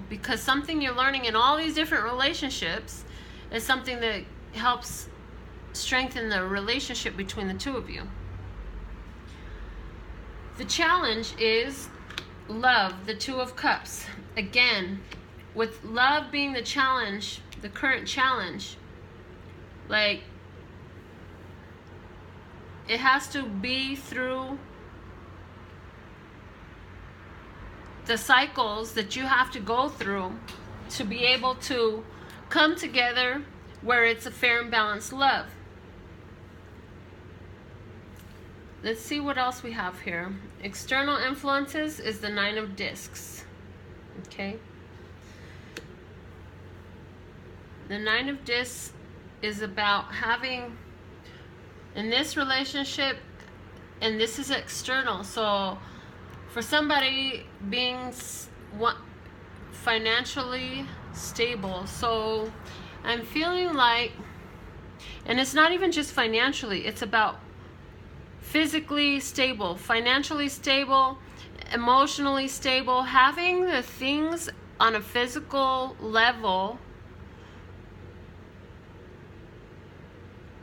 because something you're learning in all these different relationships is something that helps strengthen the relationship between the two of you. The challenge is love, the Two of Cups. Again, with love being the challenge, the current challenge, like, it has to be through the cycles that you have to go through to be able to come together where it's a fair and balanced love. Let's see what else we have here. External influences is the Nine of Discs. Okay. The Nine of Discs is about having, in this relationship, and this is external, so for somebody being financially stable. So I'm feeling like, and it's not even just financially, it's about physically stable, financially stable, emotionally stable, having the things on a physical level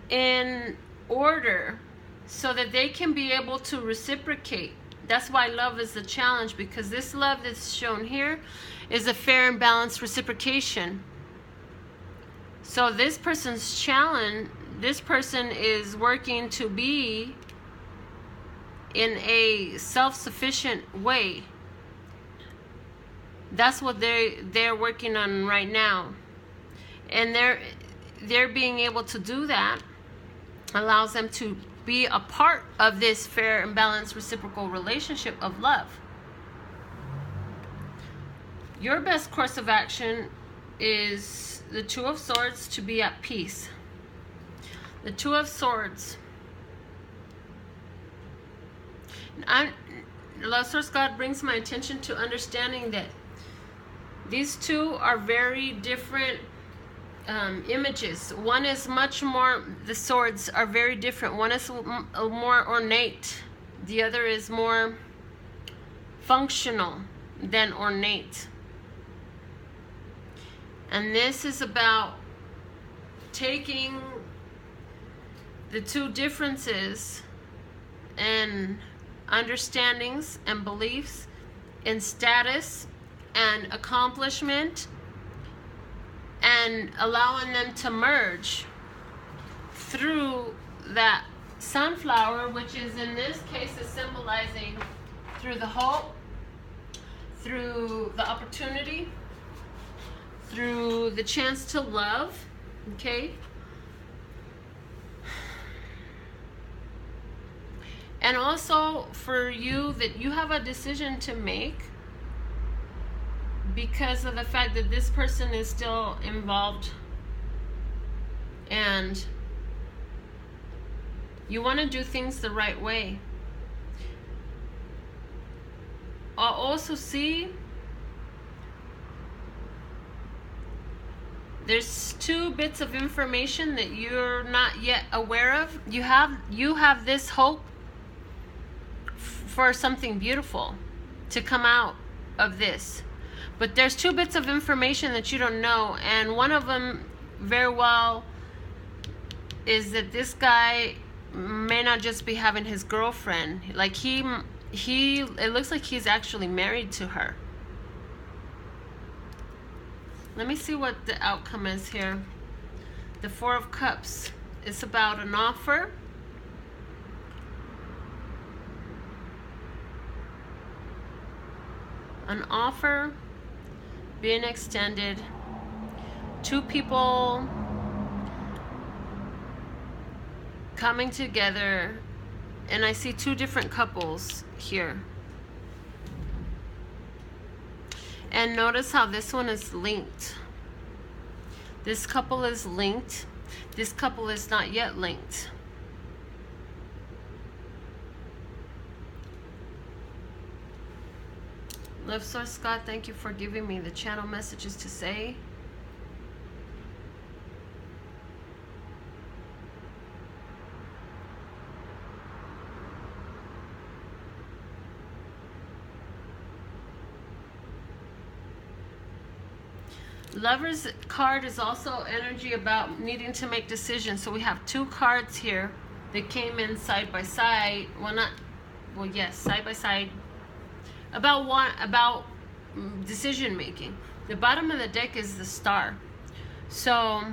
in order so that they can be able to reciprocate. That's why love is the challenge, because this love that's shown here is a fair and balanced reciprocation. So this person's challenge, this person is working to be in a self-sufficient way. That's what they're working on right now. And they're being able to do that allows them to be a part of this fair and balanced reciprocal relationship of love. Your best course of action is the Two of Swords, to be at peace. The Two of Swords. Love Source God brings my attention to understanding that these two are very different images. One is much more, the swords are very different. One is more ornate. The other is more functional than ornate. And this is about taking the two differences and understandings and beliefs in status and accomplishment and allowing them to merge through that sunflower, which is in this case is symbolizing through the hope, through the opportunity, through the chance to love. Okay. And also for you, that you have a decision to make because of the fact that this person is still involved and you want to do things the right way. I'll also see there's two bits of information that you're not yet aware of. You have this hope for something beautiful to come out of this. But there's two bits of information that you don't know, and one of them very well is that this guy may not just be having his girlfriend. Like it looks like he's actually married to her. Let me see what the outcome is here. The Four of Cups. It's about an offer. An offer being extended. Two people coming together. And I see two different couples here. And notice how this one is linked. This couple is linked. This couple is not yet linked. Love Source God, thank you for giving me the channel messages to say. Lover's card is also energy about needing to make decisions. So we have two cards here that came in side by side. Well, yes, side by side. About decision making. The bottom of the deck is the Star. So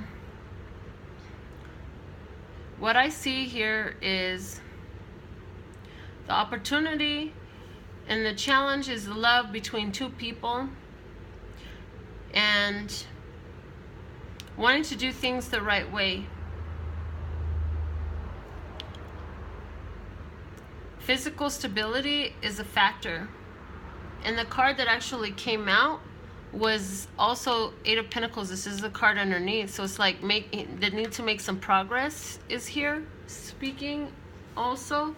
what I see here is the opportunity and the challenge is love between two people and wanting to do things the right way. Physical stability is a factor. And the card that actually came out was also Eight of Pentacles. This is the card underneath. So it's like the need to make some progress is here speaking also.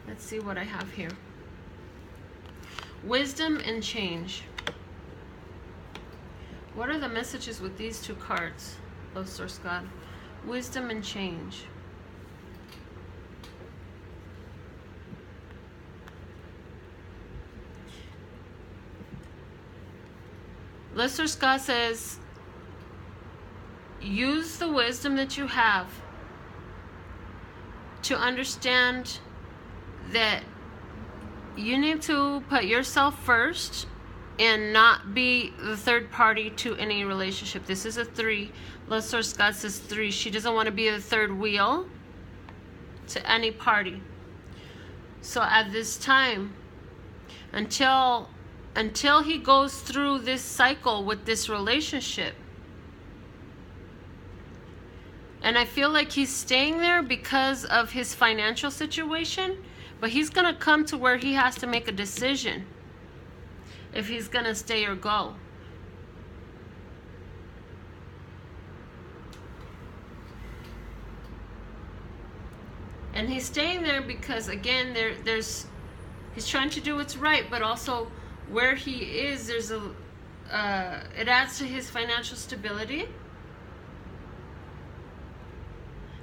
Let's see what I have here. Wisdom and change. What are the messages with these two cards? Love, Source, God. Wisdom and change. Listener Scott says, use the wisdom that you have to understand that you need to put yourself first and not be the third party to any relationship. This is a 3. Listener Scott says 3. She doesn't want to be the third wheel to any party. So at this time, until he goes through this cycle with this relationship. And I feel like he's staying there because of his financial situation, but he's going to come to where he has to make a decision if he's going to stay or go. And he's staying there because, again, he's trying to do what's right, but also where he is, it adds to his financial stability.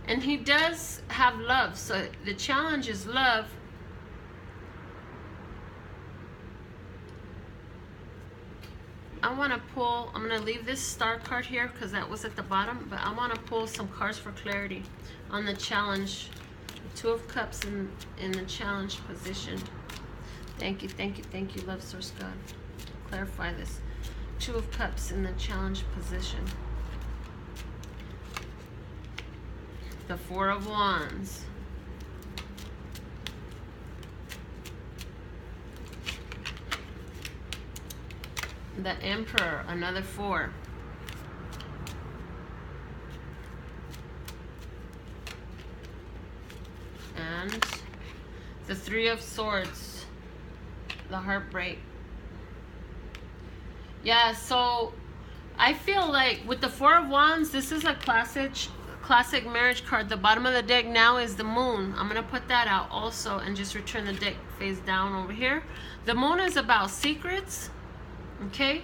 And he does have love. So the challenge is love. I want to pull, I'm going to leave this Star card here because that was at the bottom, but I want to pull some cards for clarity on the challenge. The Two of Cups in the challenge position. Thank you, Love, Source, God. Clarify this. Two of Cups in the challenge position. The Four of Wands. The Emperor, another 4. And the Three of Swords. The Heartbreak. Yeah, so I feel like with the Four of Wands, this is a classic marriage card. The bottom of the deck now is the Moon. I'm going to put that out also and just return the deck face down over here. The Moon is about secrets. Okay?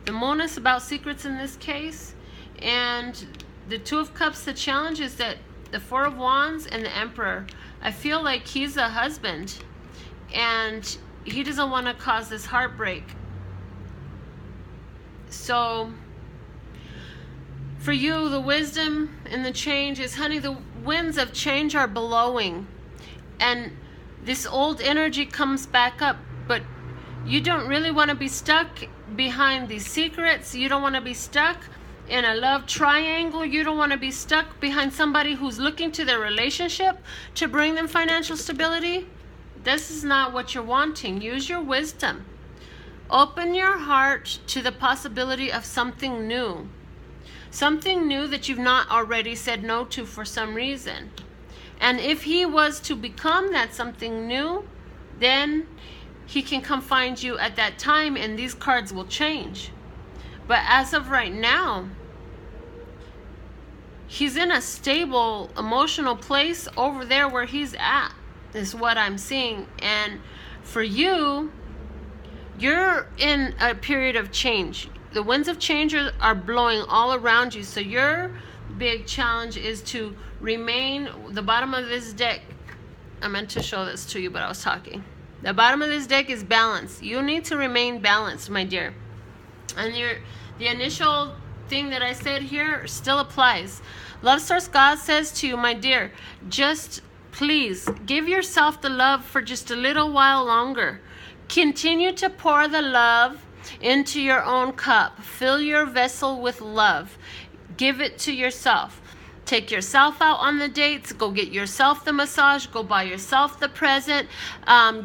The Moon is about secrets in this case. And the Two of Cups, the challenge is that the Four of Wands and the Emperor, I feel like he's a husband. And he doesn't want to cause this heartbreak. So for you, the wisdom and the change is, honey, the winds of change are blowing. And this old energy comes back up. But you don't really want to be stuck behind these secrets. You don't want to be stuck in a love triangle. You don't want to be stuck behind somebody who's looking to their relationship to bring them financial stability. This is not what you're wanting. Use your wisdom. Open your heart to the possibility of something new. Something new that you've not already said no to for some reason. And if he was to become that something new, then he can come find you at that time and these cards will change. But as of right now, he's in a stable emotional place over there where he's at, is what I'm seeing. And for you, you're in a period of change. The winds of change are blowing all around you. So your big challenge is to remain, the bottom of this deck, I meant to show this to you, but I was talking. The bottom of this deck is balance. You need to remain balanced, my dear. And the initial thing that I said here still applies. Love Source God says to you, my dear, just please give yourself the love for just a little while longer. Continue to pour the love into your own cup. Fill your vessel with love. Give it to yourself. Take yourself out on the dates. Go get yourself the massage. Go buy yourself the present.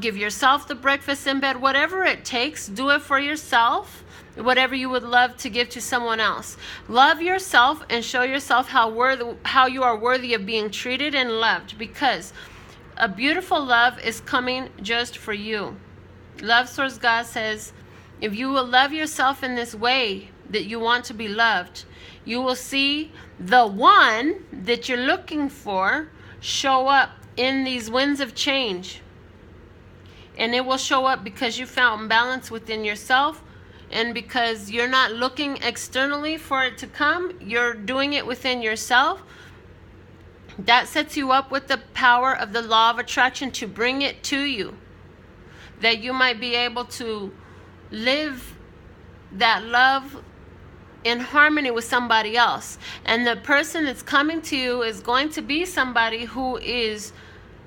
Give yourself the breakfast in bed. Whatever it takes, do it for yourself. Whatever you would love to give to someone else. Love yourself and show yourself how you are worthy of being treated and loved, because a beautiful love is coming just for you. Love Source God says, if you will love yourself in this way that you want to be loved, you will see the one that you're looking for show up in these winds of change. And it will show up because you found balance within yourself, and because you're not looking externally for it to come, you're doing it within yourself. That sets you up with the power of the law of attraction to bring it to you, that you might be able to live that love in harmony with somebody else. And the person that's coming to you is going to be somebody who is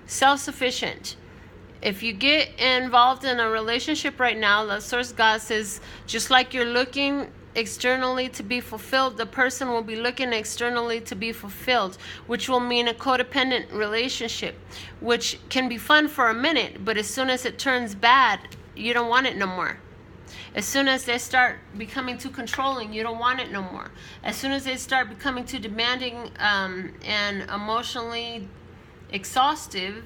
self-sufficient. If you get involved in a relationship right now, Love Source God says, just like you're looking externally to be fulfilled, the person will be looking externally to be fulfilled, which will mean a codependent relationship, which can be fun for a minute, but as soon as it turns bad, you don't want it no more. As soon as they start becoming too controlling, you don't want it no more. As soon as they start becoming too demanding and emotionally exhaustive,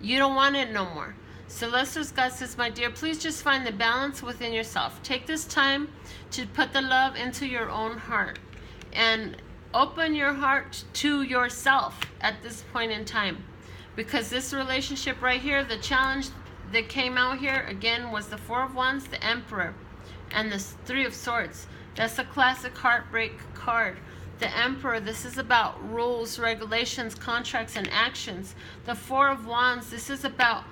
you don't want it no more. So Love Source God says, my dear, please just find the balance within yourself. Take this time to put the love into your own heart and open your heart to yourself at this point in time. Because this relationship right here, the challenge that came out here again was the Four of Wands, the Emperor, and the Three of Swords. That's a classic heartbreak card. The Emperor, this is about rules, regulations, contracts, and actions. The Four of Wands, this is about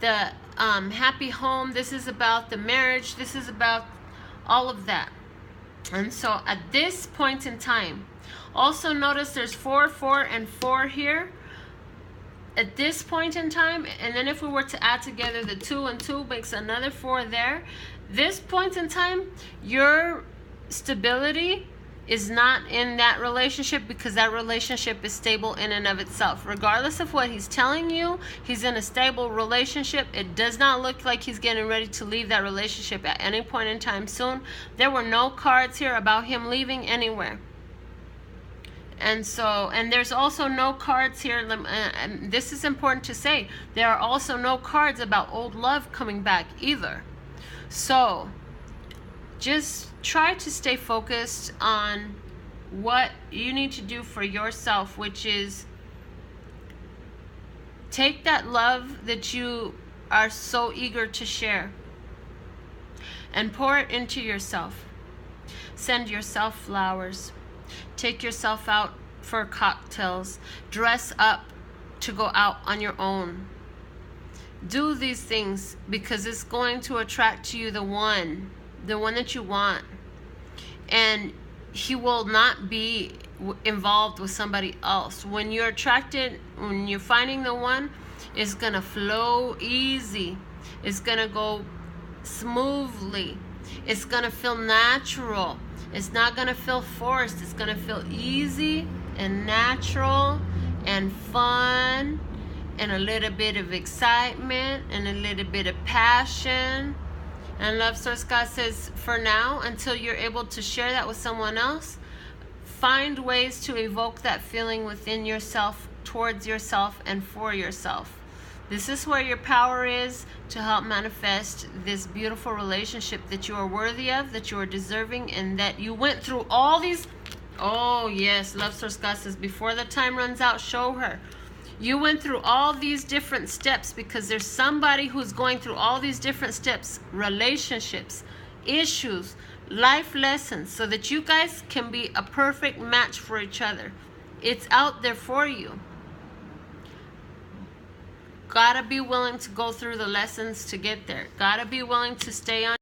the happy home. This is about the marriage. This is about all of that. And so at this point in time, also notice there's 4, 4, and 4 here. At this point in time, and then if we were to add together the 2 and 2 makes another 4 there. This point in time, your stability is not in that relationship, because that relationship is stable in and of itself. Regardless of what he's telling you, he's in a stable relationship. It does not look like he's getting ready to leave that relationship at any point in time soon. There were no cards here about him leaving anywhere. And so, and there's also no cards here, and this is important to say, there are also no cards about old love coming back either. So just try to stay focused on what you need to do for yourself, which is take that love that you are so eager to share and pour it into yourself. Send yourself flowers. Take yourself out for cocktails. Dress up to go out on your own. Do these things because it's going to attract to you the one that you want. And he will not be involved with somebody else. When you're attracted, when you're finding the one, it's going to flow easy. It's going to go smoothly. It's going to feel natural. It's not going to feel forced. It's going to feel easy and natural and fun and a little bit of excitement and a little bit of passion. And Love Source God says, for now, until you're able to share that with someone else, find ways to evoke that feeling within yourself, towards yourself, and for yourself. This is where your power is to help manifest this beautiful relationship that you are worthy of, that you are deserving, and that you went through all these. Oh yes, Love Source God says, before the time runs out, show her. You went through all these different steps because there's somebody who's going through all these different steps, relationships, issues, life lessons, so that you guys can be a perfect match for each other. It's out there for you. gotta be willing to go through the lessons to get there. Gotta be willing to stay on